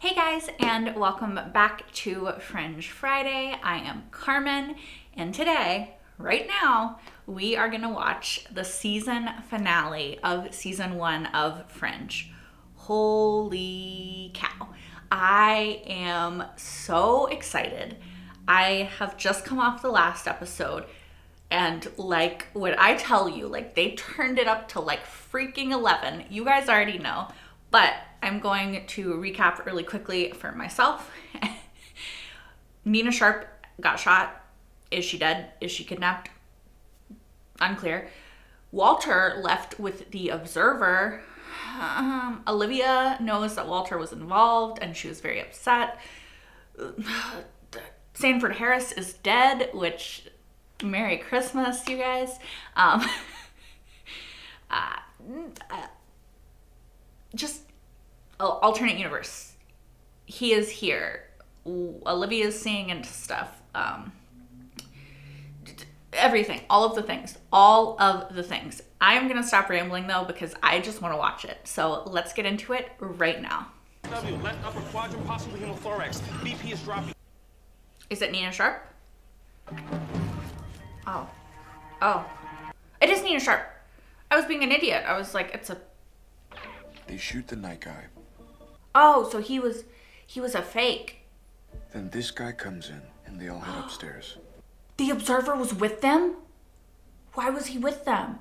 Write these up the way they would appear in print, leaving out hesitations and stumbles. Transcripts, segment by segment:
Hey guys, and welcome back to Fringe Friday. I am Carmen, and today, right now, we are gonna watch the season finale of season 1 of Fringe. Holy cow. I am so excited. I have just come off the last episode, and like what I tell you, like they turned it up to like freaking 11. You guys already know, but I'm going to recap really quickly for myself. Nina Sharp got shot. Is she dead? Is she kidnapped? Unclear. Walter left with the observer. Olivia knows that Walter was involved and she was very upset. Sanford Harris is dead, which, Merry Christmas, you guys. Just alternate universe. He is here. Olivia is seeing into stuff. Everything. All of the things. I'm going to stop rambling though because I just want to watch it. So let's get into it right now. W, left upper quadrant, possibly hemothorax. BP is dropping. Is it Nina Sharp? Oh. It is Nina Sharp. I was being an idiot. I was like, it's a... They shoot the night guy. Oh, so he was a fake. Then this guy comes in and they all head upstairs. The observer was with them? Why was he with them?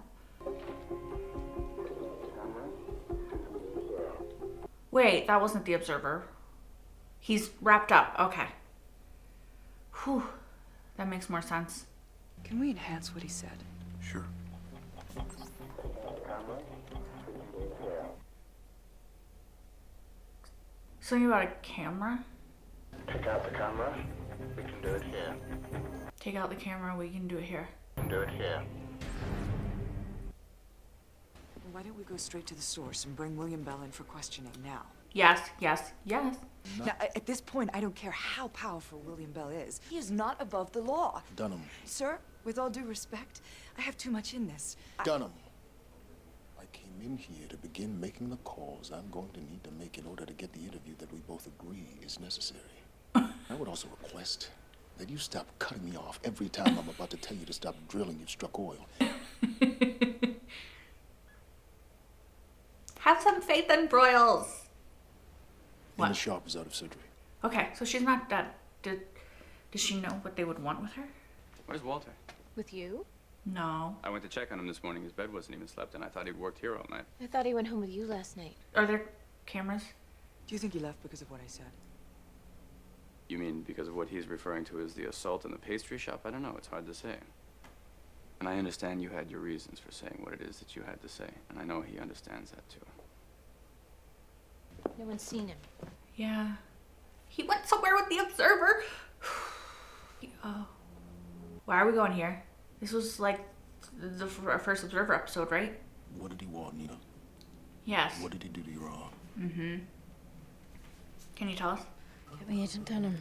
Wait, that wasn't the observer. He's wrapped up. Okay. Whew. That makes more sense. Can we enhance what he said? Sure. Something about a camera? Take out the camera. We can do it here. Take out the camera, we can do it here. We can do it here. Why don't we go straight to the source and bring William Bell in for questioning now? Yes. Now, at this point, I don't care how powerful William Bell is. He is not above the law. Dunham. Sir, with all due respect, I have too much in this. Dunham. I came in here to begin making the calls I'm going to need to make in order to get the interview that we both agree is necessary. I would also request that you stop cutting me off every time I'm about to tell you to stop drilling you've struck oil. Have some faith in Broyles. Nina Sharp is out of surgery. Okay, so she's not dead. Does she know what they would want with her? Where's Walter? With you? No. I went to check on him this morning. His bed wasn't even slept, and I thought he'd worked here all night. I thought he went home with you last night. Are there cameras? Do you think he left because of what I said? You mean because of what he's referring to as the assault in the pastry shop? I don't know. It's hard to say. And I understand you had your reasons for saying what it is that you had to say, and I know he understands that too. No one's seen him. Yeah. He went somewhere with the observer. Oh. Why are we going here? This was like the first observer episode, right? What did he want, Nina? Yes. What did he do to you wrong? Mm-hmm. Can you tell us? Get me Agent Dunham.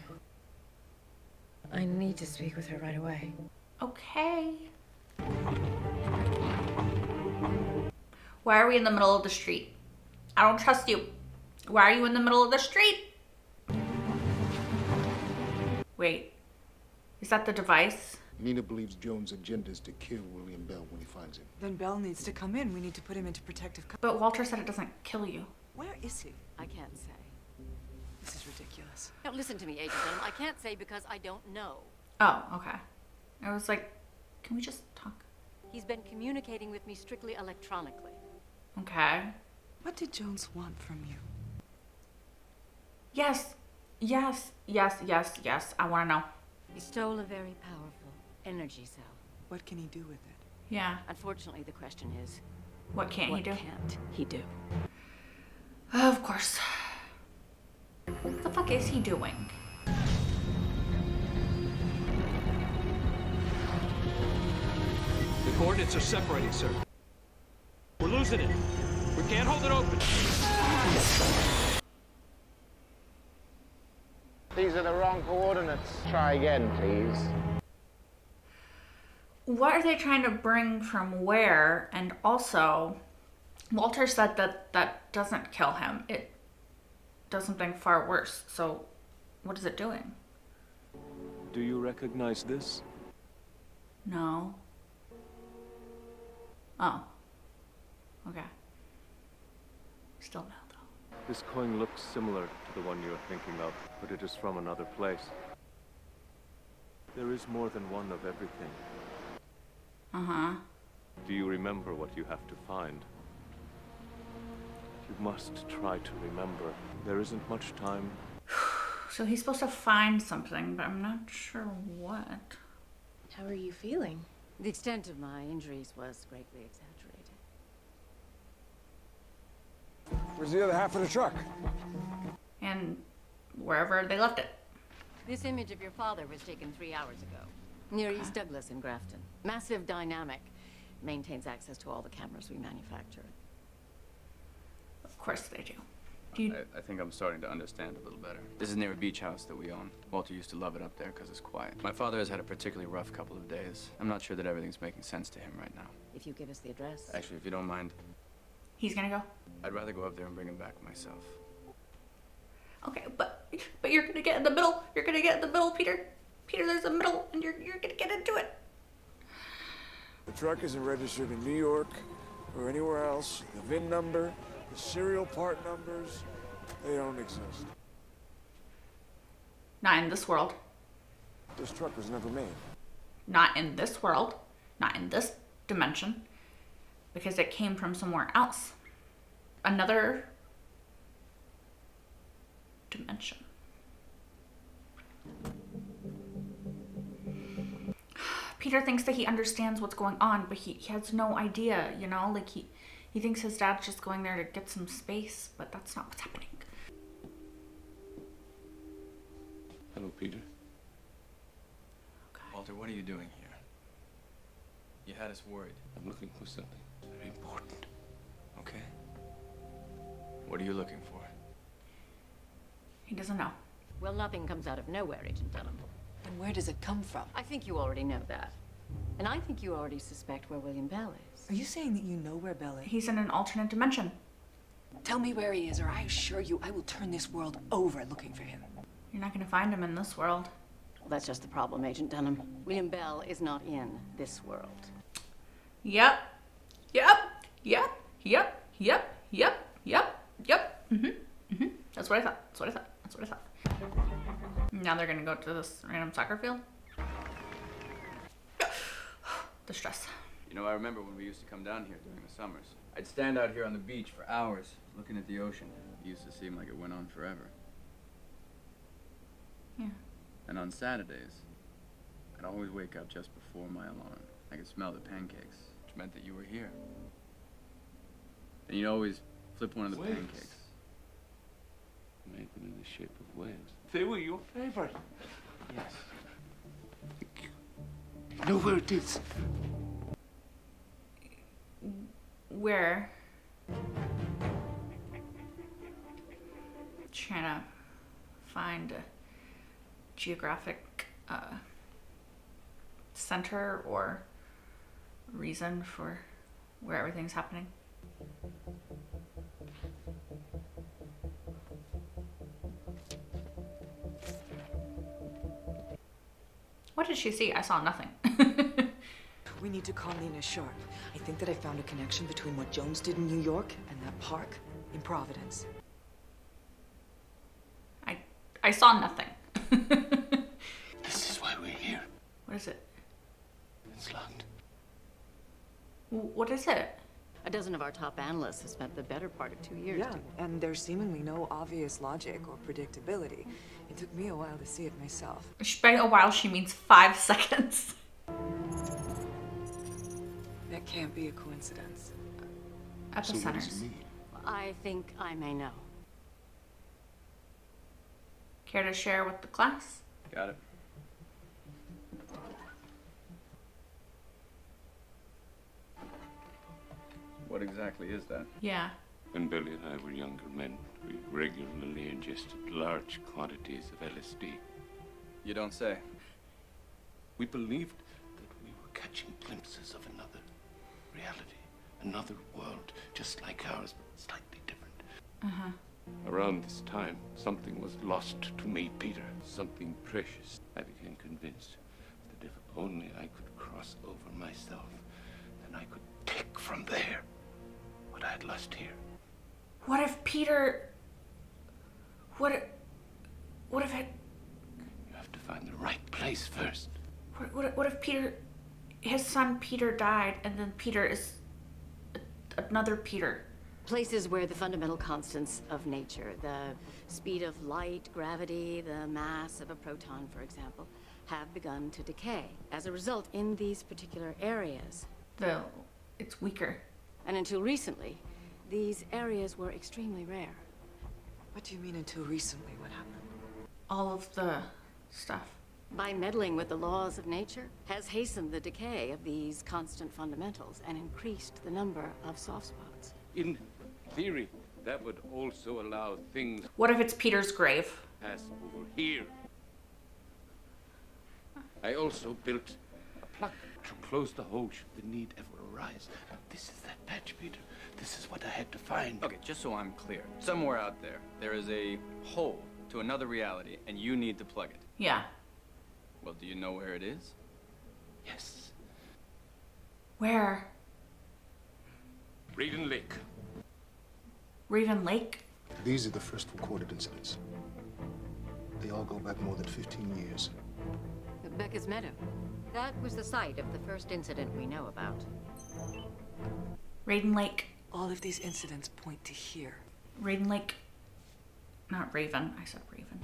I need to speak with her right away. Okay. Why are we in the middle of the street? I don't trust you. Why are you in the middle of the street? Wait. Is that the device? Nina believes Jones' agenda is to kill William Bell when he finds him. Then Bell needs to come in. We need to put him into protective cover. But Walter said it doesn't kill you. Where is he? I can't say. This is ridiculous. Now listen to me, Agent Dunham. I can't say because I don't know. Oh, okay. I was like, can we just talk? He's been communicating with me strictly electronically. Okay. What did Jones want from you? Yes. I want to know. He stole a very powerful energy cell. What can he do with it? Yeah. Unfortunately, the question is, What can't what he do? can't he do? Of course. What the fuck is he doing? The coordinates are separating, sir. We're losing it. We can't hold it open. These are the wrong coordinates. Try again, please. What are they trying to bring from where? And also, Walter said that that doesn't kill him. It does something far worse. So what is it doing? Do you recognize this? No. Oh. Okay. Still no, though. This coin looks similar to the one you're thinking of, but it is from another place. There is more than one of everything. Uh-huh. Do you remember what you have to find? You must try to remember. There isn't much time. So he's supposed to find something, but I'm not sure what. How are you feeling? The extent of my injuries was greatly exaggerated. Where's the other half of the truck? And wherever they left it. This image of your father was taken 3 hours ago, near East Douglas in Grafton. Massive dynamic. Maintains access to all the cameras we manufacture. Of course they do. I think I'm starting to understand a little better. This is near a beach house that we own. Walter used to love it up there because it's quiet. My father has had a particularly rough couple of days. I'm not sure that everything's making sense to him right now. If you give us the address. Actually, if you don't mind, He's gonna go? I'd rather go up there and bring him back myself. Okay, but you're gonna get in the middle. You're gonna get in the middle, Peter. Peter, there's a middle, and you're gonna get into it. The truck isn't registered in New York or anywhere else. The VIN number, the serial part numbers, they don't exist. Not in this world. This truck was never made. Not in this world. Not in this dimension. Because it came from somewhere else. Another dimension. Peter thinks that he understands what's going on, but he has no idea, you know? Like, he thinks his dad's just going there to get some space, but that's not what's happening. Hello, Peter. Walter, what are you doing here? You had us worried. I'm looking for something very important. Okay. What are you looking for? He doesn't know. Well, nothing comes out of nowhere, Agent Dunham. And where does it come from? I think you already know that. And I think you already suspect where William Bell is. Are you saying that you know where Bell is? He's in an alternate dimension. Tell me where he is, or I assure you I will turn this world over looking for him. You're not gonna find him in this world. Well, that's just the problem, Agent Dunham. William Bell is not in this world. Yep. Yep. Yep. Yep. Yep. Yep. Yep. Yep. That's what I thought. That's what I thought. That's what I thought. Now they're gonna go to this random soccer field. The stress. You know, I remember when we used to come down here during the summers. I'd stand out here on the beach for hours, looking at the ocean. It used to seem like it went on forever. Yeah. And on Saturdays, I'd always wake up just before my alarm. I could smell the pancakes, which meant that you were here. And you'd always flip one of the Whales. pancakes. Made them in the shape of whales. They were your favorite. Yes. I know where it is. Where? Trying to find a geographic center or reason for where everything's happening. What did she see? I saw nothing. We need to call Nina sharp. I think that I found a connection between what Jones did in New York and that park in Providence. I saw nothing. This is why we're here. What is it? It's locked. What is it? A dozen of our top analysts have spent the better part of 2 years. Yeah, and there's seemingly no obvious logic or predictability. It took me a while to see it myself. By a while, she means 5 seconds. That can't be a coincidence. So what does it Epicenters. mean? I think I may know. Care to share with the class? Got it. What exactly is that? Yeah. When Billy and I were younger men, we regularly ingested large quantities of LSD. You don't say. We believed that we were catching glimpses of another reality, another world, just like ours, but slightly different. Around this time, something was lost to me, Peter. Something precious. I became convinced that if only I could cross over myself, then I could take from there what I had lost here. What if Peter... What if it... You have to find the right place first. What if Peter... His son Peter died, and then Peter is... another Peter? Places where the fundamental constants of nature, the speed of light, gravity, the mass of a proton, for example, have begun to decay. As a result, in these particular areas... It's weaker. And until recently, these areas were extremely rare. What do you mean until recently? What happened? All of the stuff. By meddling with the laws of nature, has hastened the decay of these constant fundamentals and increased the number of soft spots. In theory, that would also allow things What if it's Peter's grave? pass over here. I also built a plug to close the hole should the need ever arise. And this is that patch, Peter. This is what I had to find. Okay, just so I'm clear. Somewhere out there, there is a hole to another reality, and you need to plug it. Yeah. Well, do you know where it is? Yes. Where? Raiden Lake. Raven Lake? These are the first recorded incidents. They all go back more than 15 years. Becca's Meadow. That was the site of the first incident we know about. Raiden Lake. All of these incidents point to here. Raiden Lake. Not Raven. I said Raven.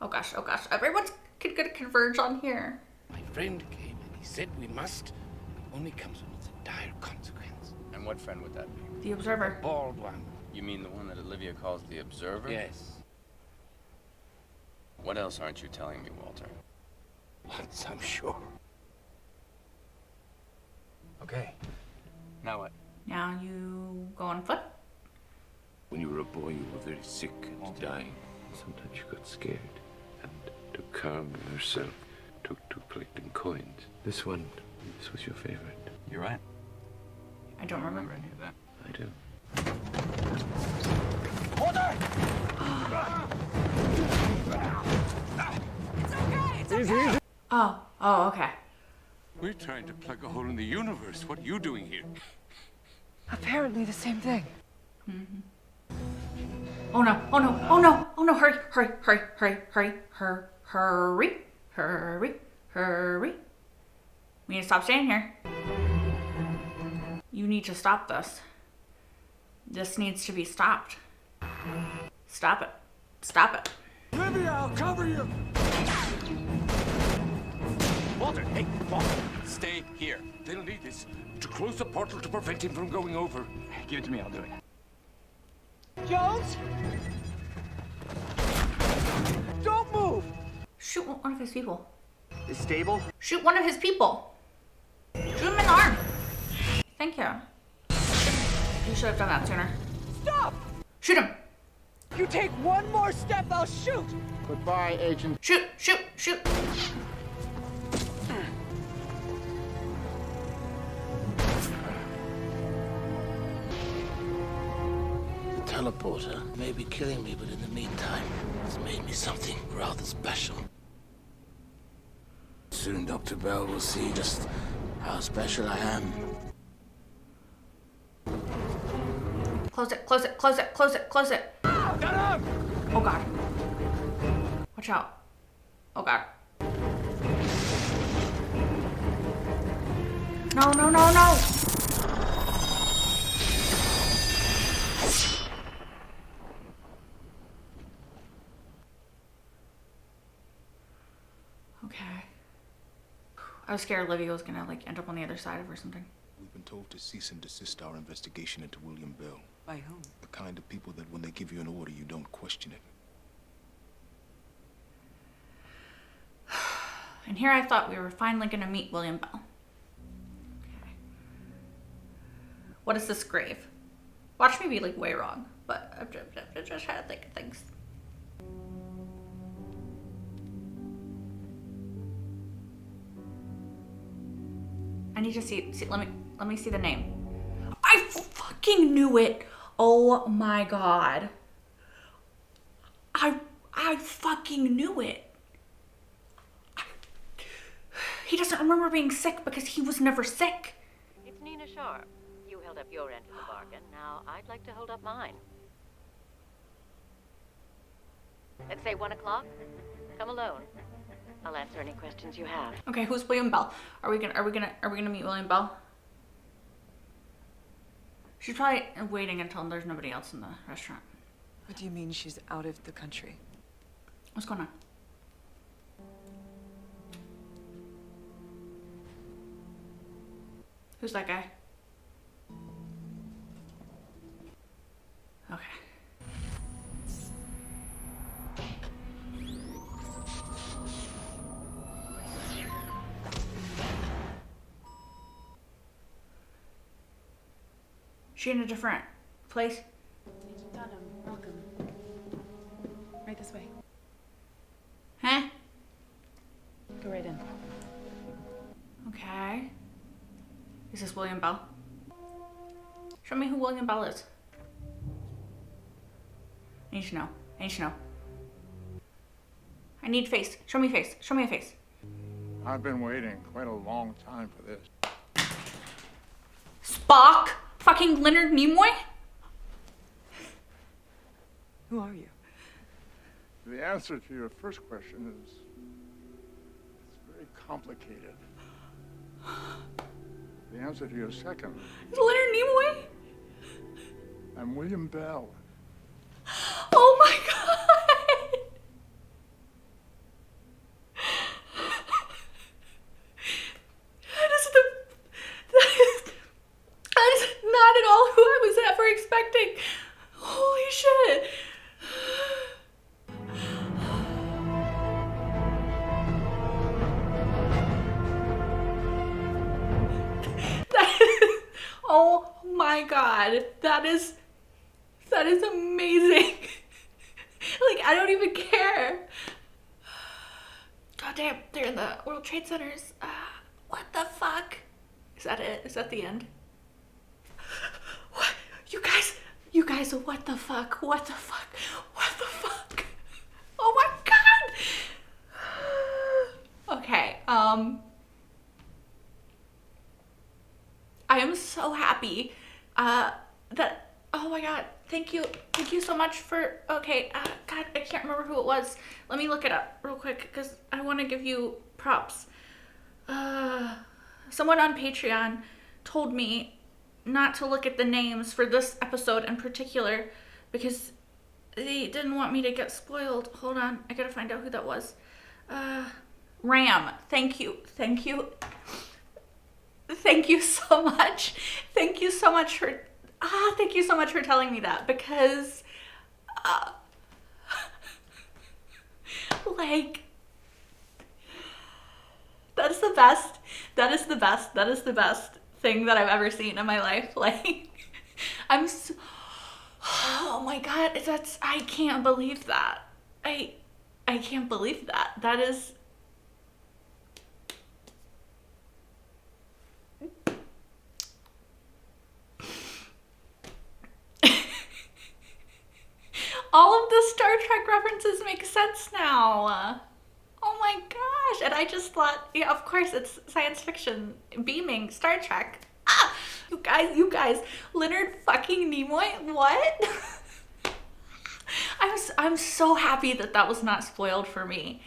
Oh gosh, oh gosh. Everyone's gonna converge on here. My friend came and he said we must. It only comes when it's a dire consequence. And what friend would that be? The Observer. Bald one. You mean the one that Olivia calls the Observer? Yes. What else aren't you telling me, Walter? Lots, I'm sure. Okay. Now what? Now you go on foot? When you were a boy, you were very sick and dying. Sometimes you got scared. And to calm yourself, took to collecting coins. This one, this was your favorite. You're right. I don't remember any of that. I do. Oh, okay. We're trying to plug a hole in the universe. What are you doing here? Apparently the same thing. Oh no, oh no, oh no, oh no, hurry, hurry, hurry, hurry, hurry, hurry, hurry, hurry. We need to stop staying here. You need to stop this. This needs to be stopped. Stop it. Stop it. Olivia, I'll cover you! Walter, hey, Walter, stay here. They'll need this to close the portal to prevent him from going over. Give it to me, I'll do it. Jones! Don't move! Shoot one of his people. Is stable? Shoot one of his people. Shoot him in the arm. Thank you. You should have done that sooner. Stop! Shoot him. You take one more step, I'll shoot! Goodbye, Agent. Shoot, shoot, shoot. Teleporter may be killing me, but in the meantime, it's made me something rather special. Soon Dr. Bell will see just how special I am. Close it, close it, close it, close it, close it. Get him! Oh god. Watch out. Oh god. No, no, no, no! Okay. I was scared Olivia was gonna like end up on the other side of her or something. We've been told to cease and desist our investigation into William Bell. By whom? The kind of people that when they give you an order, you don't question it. And here I thought we were finally gonna meet William Bell. Okay. What is this grave? Watch me be like way wrong, but I'm just trying to think of things. I need to see let me see the name. I fucking knew it. Oh my god. I fucking knew it. He doesn't remember being sick because he was never sick. It's Nina Sharp. You held up your end of the bargain. Now I'd like to hold up mine. Let's say 1 o'clock. Come alone. I'll answer any questions you have. Okay, who's William Bell? Are we gonna meet William Bell? She's probably waiting until there's nobody else in the restaurant. What do you mean she's out of the country? What's going on? Who's that guy? Okay. She in a different place? Agent Dunham, welcome. Right this way. Huh? Go right in. Okay. Is this William Bell? Show me who William Bell is. I need to know. I need to know. I need face. Show me face. Show me a face. I've been waiting quite a long time for this. Spock? Fucking Leonard Nimoy? Who are you? The answer to your first question is it's very complicated. The answer to your second. Is Leonard Nimoy? I'm William Bell. Oh my god! That is not at all who I was ever expecting. Holy shit. Oh my god, that is amazing. Like, I don't even care. God damn, they're in the World Trade Centers. What the fuck? Is that it? Is that the end? What? You guys, what the fuck? What the fuck? What the fuck? Oh my god. Okay, I am so happy that, oh my god, thank you so much for, okay, god, I can't remember who it was. Let me look it up real quick because I want to give you props. Someone on Patreon told me not to look at the names for this episode in particular because they didn't want me to get spoiled. Hold on, I gotta find out who that was. Ram, thank you so much. Thank you so much for telling me that because, like, that is the best thing that I've ever seen in my life. Like, oh my god, I can't believe that. I can't believe that. That is, all of the Star Trek references make sense now. Oh my gosh. And I just thought, yeah, of course it's science fiction, beaming Star Trek. You guys, Leonard fucking Nimoy, what? I'm so happy that was not spoiled for me.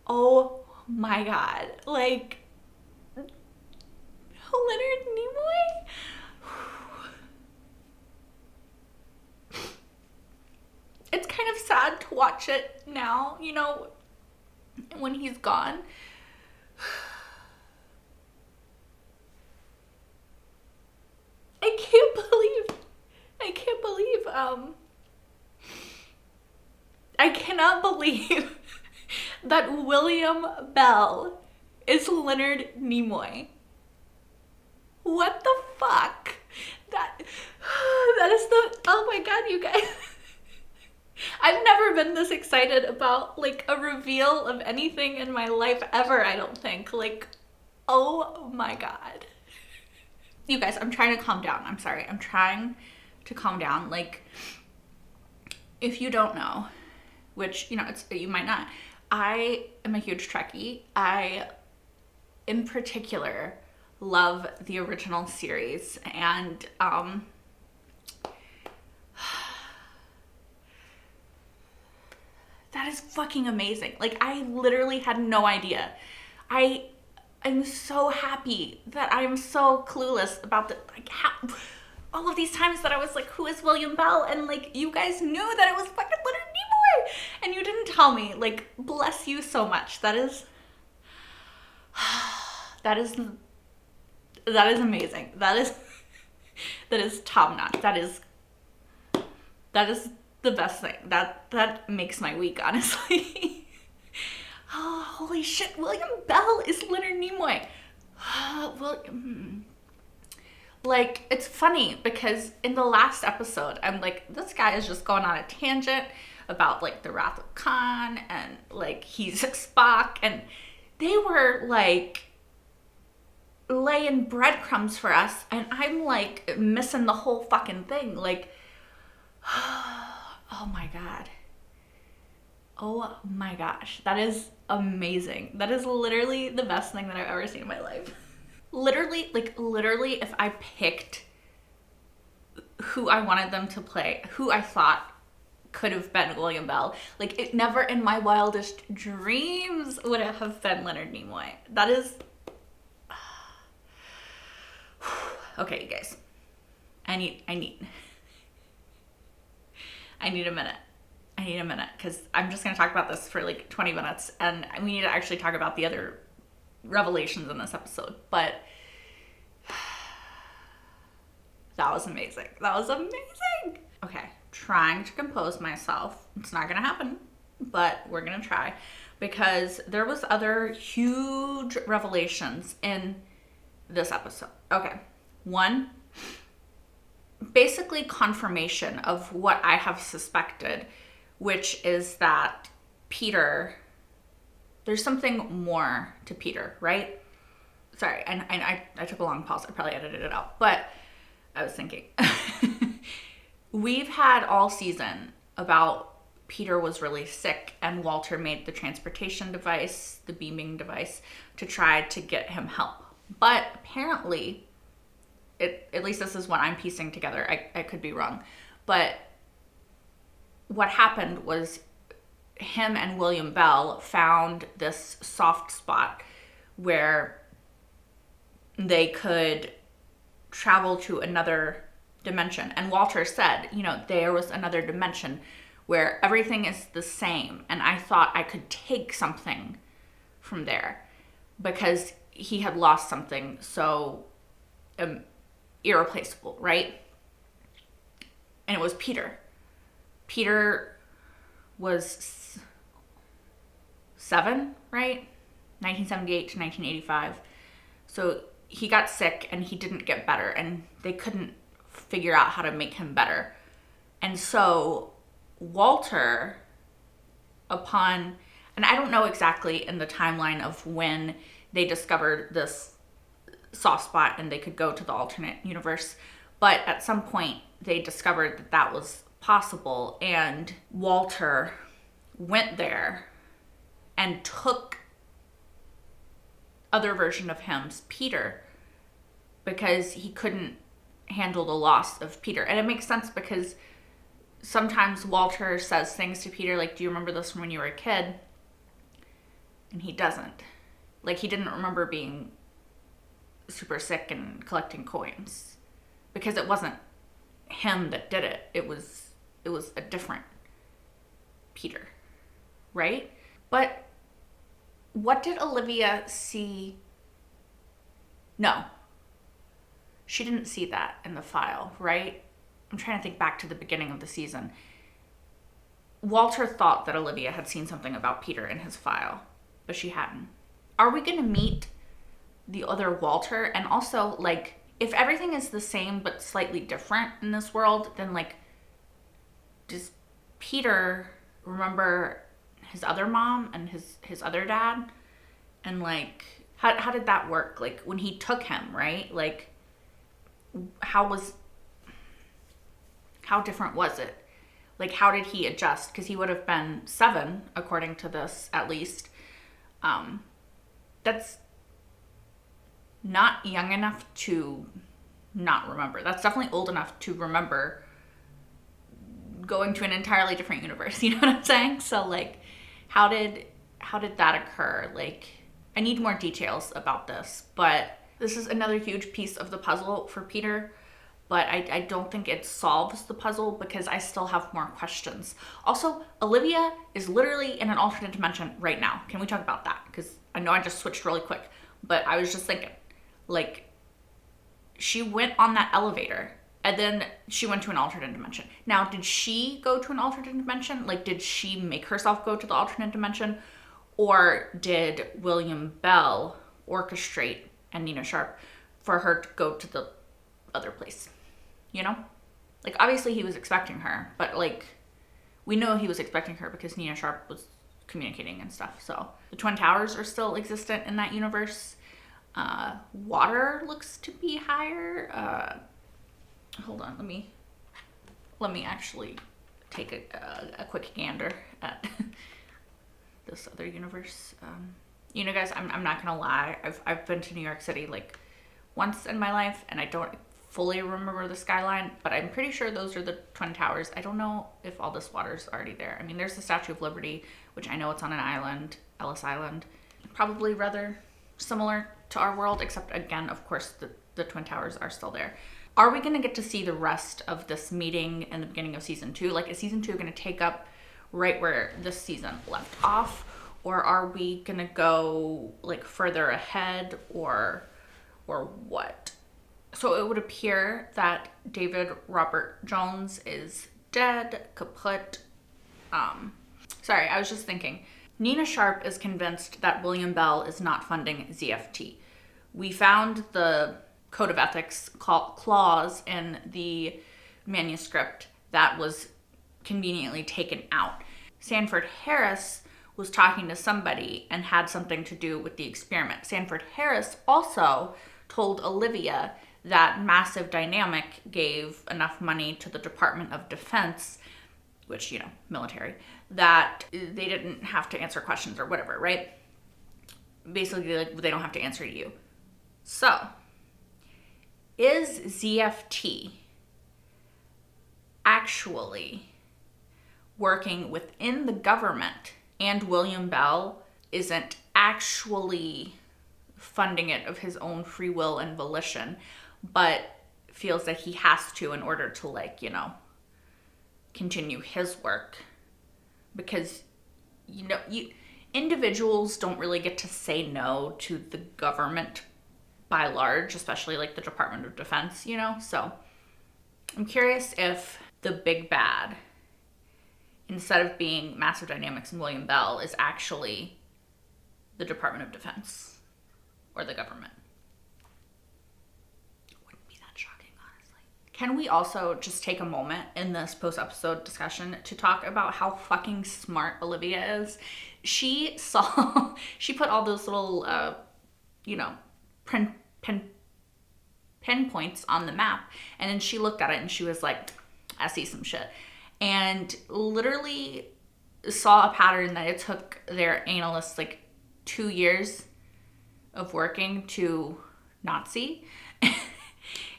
Oh my god. Like, Leonard Nimoy? It's kind of sad to watch it now, you know, when he's gone. I cannot believe that William Bell is Leonard Nimoy. What the fuck? That is the, oh my god, you guys. I've never been this excited about, like, a reveal of anything in my life ever, I don't think. Like, oh my god. You guys, I'm trying to calm down. I'm sorry. I'm trying to calm down. Like, if you don't know, which, you know, you might not. I am a huge Trekkie. I, in particular, love the original series, and that is fucking amazing. Like, I literally had no idea. I'm so happy that I'm so clueless about the, like, how, all of these times that I was like, who is William Bell? And like, you guys knew that it was fucking Leonard Nimoy, and you didn't tell me. Like, bless you so much. That is amazing. That is top notch. That is the best thing. That makes my week, honestly. Oh, holy shit, William Bell is Leonard Nimoy. Like, it's funny because in the last episode, I'm like, this guy is just going on a tangent about like the Wrath of Khan, and like he's Spock, and they were like laying breadcrumbs for us, and I'm like missing the whole fucking thing. Like, oh my god. Oh my gosh. That is amazing. That is literally the best thing that I've ever seen in my life. Literally, if I picked who I wanted them to play, who I thought could have been William Bell, like, it never in my wildest dreams would it have been Leonard Nimoy. That is... Okay, you guys. I need a minute. I need a minute, because I'm just going to talk about this for like 20 minutes, and we need to actually talk about the other revelations in this episode. But that was amazing. That was amazing. Okay, trying to compose myself. It's not going to happen, but we're going to try, because there was other huge revelations in this episode. Okay, one, basically confirmation of what I have suspected, which is that Peter, there's something more to Peter, right? Sorry, and I took a long pause. I probably edited it out, but I was thinking. We've had all season about Peter was really sick, and Walter made the transportation device, the beaming device, to try to get him help. But apparently, at least this is what I'm piecing together. I could be wrong. But what happened was him and William Bell found this soft spot where they could travel to another dimension. And Walter said, you know, there was another dimension where everything is the same. And I thought I could take something from there because he had lost something so irreplaceable, right? And it was Peter. Peter was 7, right? 1978 to 1985. So he got sick and he didn't get better, and they couldn't figure out how to make him better. And so Walter, and I don't know exactly in the timeline of when they discovered this soft spot and they could go to the alternate universe, but at some point they discovered that that was possible, and Walter went there and took other version of him's Peter because he couldn't handle the loss of Peter. And it makes sense because sometimes Walter says things to Peter like, do you remember this from when you were a kid? And he doesn't. Like, he didn't remember being super sick and collecting coins because it wasn't him that did it. It was a different Peter, right? But what did Olivia see? No, she didn't see that in the file, right? I'm trying to think back to the beginning of the season. Walter thought that Olivia had seen something about Peter in his file, but she hadn't. Are we going to meet the other Walter? And also, like, if everything is the same but slightly different in this world, then, like, does Peter remember his other mom and his other dad? And, like, how did that work? Like, when he took him, right? Like, how different was it? Like, how did he adjust? Because he would have been 7, according to this, at least. That's not young enough to not remember. That's definitely old enough to remember going to an entirely different universe. You know what I'm saying? So, like, how did that occur? Like, I need more details about this. But this is another huge piece of the puzzle for Peter. But I don't think it solves the puzzle because I still have more questions. Also, Olivia is literally in an alternate dimension right now. Can we talk about that? Because I know I just switched really quick, but I was just thinking, like, she went on that elevator and then she went to an alternate dimension. Now, did she go to an alternate dimension? Like, did she make herself go to the alternate dimension? Or did William Bell orchestrate, and Nina Sharp, for her to go to the other place? You know? Like, obviously he was expecting her, but, like, we know he was expecting her because Nina Sharp was communicating and stuff. So the Twin Towers are still existent in that universe. Water looks to be higher. Hold on, let me actually take a quick gander at this other universe. You know, guys, I'm not gonna lie. I've been to New York City like once in my life, and I don't fully remember the skyline, but I'm pretty sure those are the Twin Towers. I don't know if all this water's already there. I mean, there's the Statue of Liberty, which I know it's on an island, Ellis Island. Probably rather similar to our world, except again, of course, the Twin Towers are still there. Are we gonna get to see the rest of this meeting in the beginning of season 2? Like, is season 2 gonna take up right where this season left off? Or are we gonna go like further ahead or what? So it would appear that David Robert Jones is dead, kaput. Sorry, I was just thinking. Nina Sharp is convinced that William Bell is not funding ZFT. We found the Code of Ethics clause in the manuscript that was conveniently taken out. Sanford Harris was talking to somebody and had something to do with the experiment. Sanford Harris also told Olivia that Massive Dynamic gave enough money to the Department of Defense, which, you know, military, that they didn't have to answer questions or whatever, right? Basically, like, they don't have to answer you. So, is ZFT actually working within the government and William Bell isn't actually funding it of his own free will and volition, but feels that he has to in order to, like, you know, continue his work? Because, you know, individuals don't really get to say no to the government by large, especially like the Department of Defense, you know? So I'm curious if the big bad, instead of being Massive Dynamics and William Bell, is actually the Department of Defense or the government. Wouldn't be that shocking, honestly. Can we also just take a moment in this post-episode discussion to talk about how fucking smart Olivia is? She put all those little, you know, pinpoints on the map, and then she looked at it and she was like, I see some shit. And literally saw a pattern that it took their analysts like 2 years of working to not see.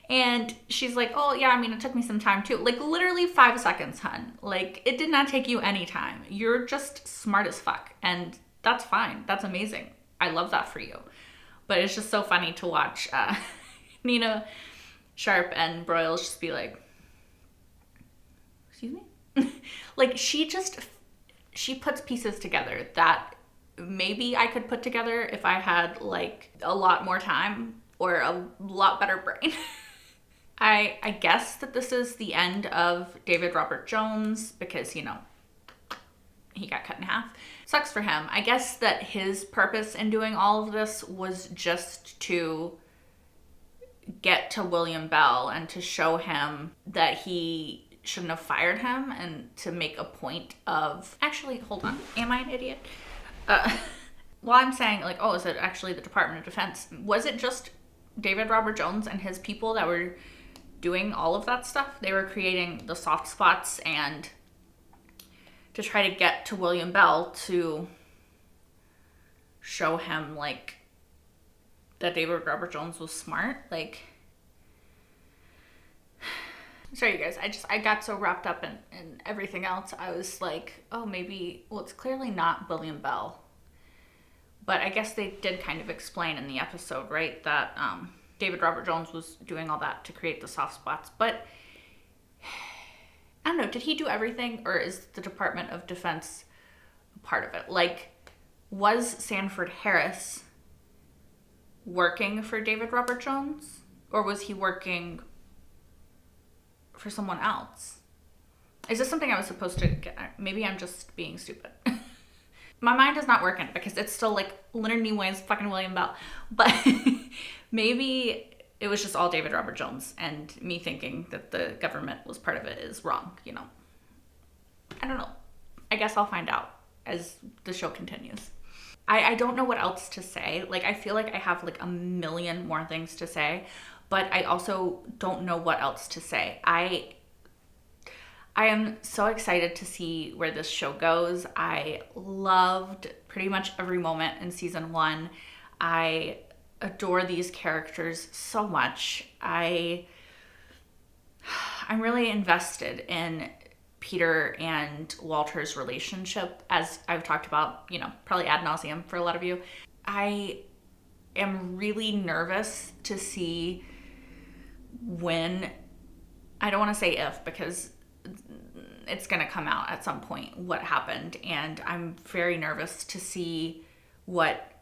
And she's like, oh yeah, I mean, it took me some time too. Like, literally 5 seconds, hun. Like, it did not take you any time. You're just smart as fuck. And that's fine. That's amazing. I love that for you. But it's just so funny to watch Nina Sharp and Broyles just be like, excuse me? Like, she puts pieces together that maybe I could put together if I had like a lot more time or a lot better brain. I guess that this is the end of David Robert Jones because, you know, he got cut in half. Sucks for him. I guess that his purpose in doing all of this was just to get to William Bell and to show him that he shouldn't have fired him, and to make a point of, actually, hold on, am I an idiot? Well, I'm saying, like, oh, is it actually the Department of Defense? Was it just David Robert Jones and his people that were doing all of that stuff? They were creating the soft spots and to try to get to William Bell to show him, like, that David Robert Jones was smart. Like, sorry you guys, I got so wrapped up in everything else. I was like, oh, maybe, well, it's clearly not William Bell. But I guess they did kind of explain in the episode, right, that David Robert Jones was doing all that to create the soft spots. But I don't know, did he do everything, or is the Department of Defense a part of it? Like, was Sanford Harris working for David Robert Jones, or was he working for someone else? Is this something I was supposed to get? Maybe I'm just being stupid. My mind is not working because it's still like Leonard Nimoy's fucking William Bell. But maybe it was just all David Robert Jones, and me thinking that the government was part of it is wrong, you know. I don't know. I guess I'll find out as the show continues. I don't know what else to say. Like, I feel like I have like a million more things to say, but I also don't know what else to say. I am so excited to see where this show goes. I loved pretty much every moment in season 1. I adore these characters so much. I'm really invested in Peter and Walter's relationship, as I've talked about, you know, probably ad nauseum for a lot of you. I am really nervous to see when, I don't want to say if, because it's going to come out at some point what happened, and I'm very nervous to see what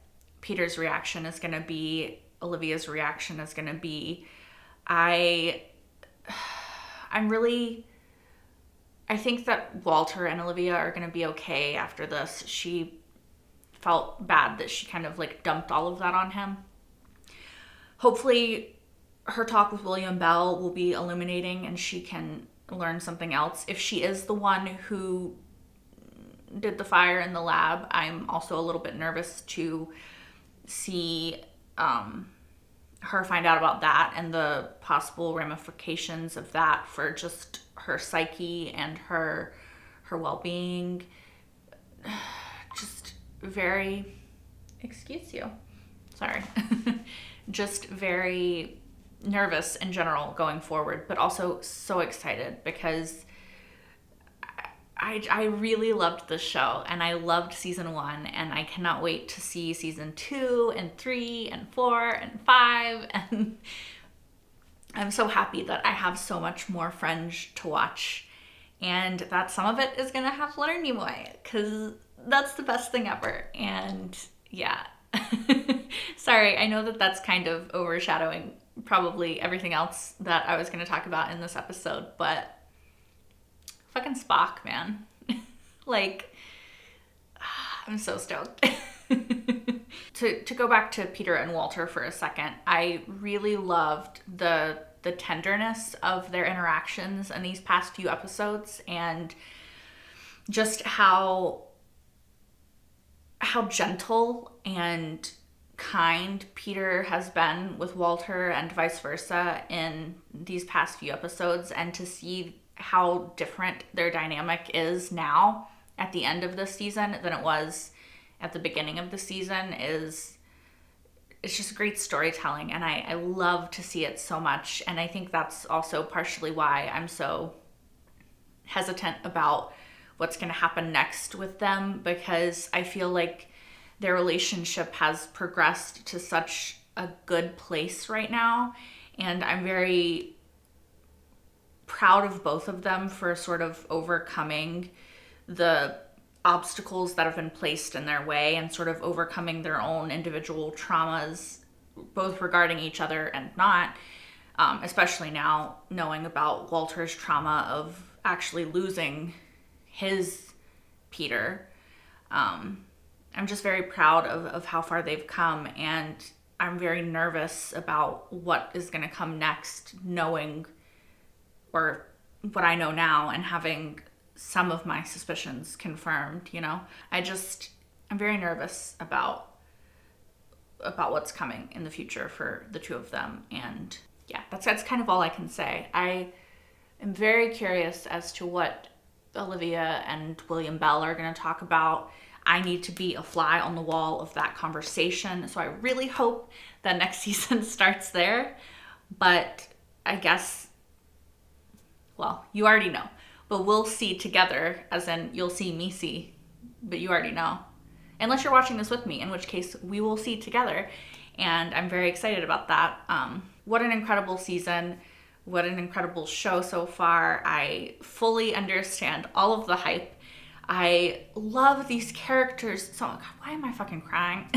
Peter's reaction is going to be, Olivia's reaction is going to be. I think that Walter and Olivia are going to be okay after this. She felt bad that she kind of like dumped all of that on him. Hopefully her talk with William Bell will be illuminating and she can learn something else. If she is the one who did the fire in the lab, I'm also a little bit nervous to see her find out about that and the possible ramifications of that for just her psyche and her well-being. Just very, excuse you, sorry, just very nervous in general going forward, but also so excited because I really loved the show and I loved season 1 and I cannot wait to see season 2 and 3 and 4 and 5, and I'm so happy that I have so much more Fringe to watch and that some of it is gonna have Leonard Nimoy because that's the best thing ever. And yeah, sorry, I know that that's kind of overshadowing probably everything else that I was going to talk about in this episode, but fucking Spock, man. Like, I'm so stoked. To go back to Peter and Walter for a second, I really loved the tenderness of their interactions in these past few episodes and just how gentle and kind Peter has been with Walter and vice versa in these past few episodes, and to see how different their dynamic is now at the end of this season than it was at the beginning of the season it's just great storytelling, and I love to see it so much. And I think that's also partially why I'm so hesitant about what's going to happen next with them, because I feel like their relationship has progressed to such a good place right now, and I'm very proud of both of them for sort of overcoming the obstacles that have been placed in their way and sort of overcoming their own individual traumas, both regarding each other and not, especially now knowing about Walter's trauma of actually losing his Peter. I'm just very proud of how far they've come, and I'm very nervous about what is going to come next, knowing, or what I know now and having some of my suspicions confirmed, you know? I'm very nervous about what's coming in the future for the two of them, and yeah, that's kind of all I can say. I am very curious as to what Olivia and William Bell are going to talk about. I need to be a fly on the wall of that conversation. So I really hope that next season starts there. But I guess, well, you already know. But we'll see together, as in you'll see me see, but you already know. Unless you're watching this with me, in which case we will see together. And I'm very excited about that. What an incredible season. What an incredible show so far. I fully understand all of the hype. I love these characters so much. Why am I fucking crying?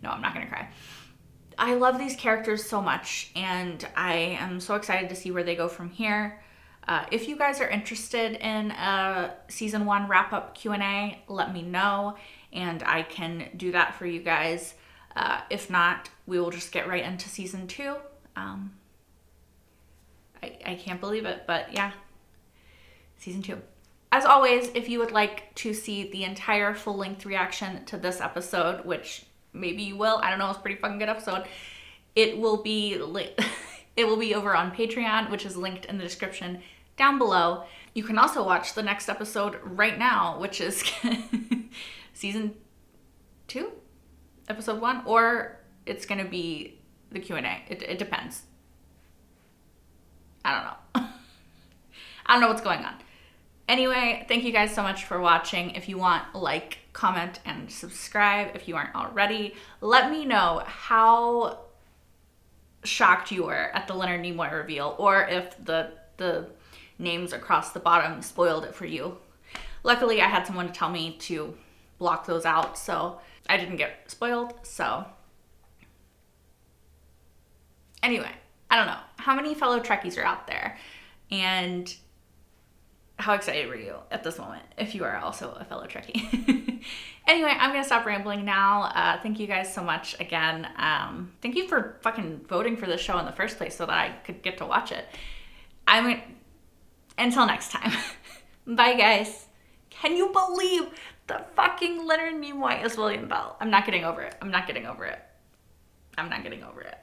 No, I'm not gonna cry. I love these characters so much, and I am so excited to see where they go from here. If you guys are interested in a season 1 wrap-up Q&A, let me know, and I can do that for you guys. If not, we will just get right into season 2. I can't believe it, but yeah, season 2. As always, if you would like to see the entire full-length reaction to this episode, which maybe you will, I don't know, it's a pretty fucking good episode, it will be over on Patreon, which is linked in the description down below. You can also watch the next episode right now, which is season 2, episode 1, or it's gonna be the Q&A. It depends. I don't know. I don't know what's going on. Anyway, thank you guys so much for watching. If you want, like, comment, and subscribe if you aren't already. Let me know how shocked you were at the Leonard Nimoy reveal, or if the names across the bottom spoiled it for you. Luckily, I had someone to tell me to block those out, so I didn't get spoiled. So anyway, I don't know. How many fellow Trekkies are out there? And how excited were you at this moment, if you are also a fellow Trekkie? Anyway, I'm going to stop rambling now. Thank you guys so much again. Thank you for fucking voting for this show in the first place so that I could get to watch it. Until next time. Bye, guys. Can you believe the fucking Leonard Nimoy is William Bell? I'm not getting over it. I'm not getting over it. I'm not getting over it.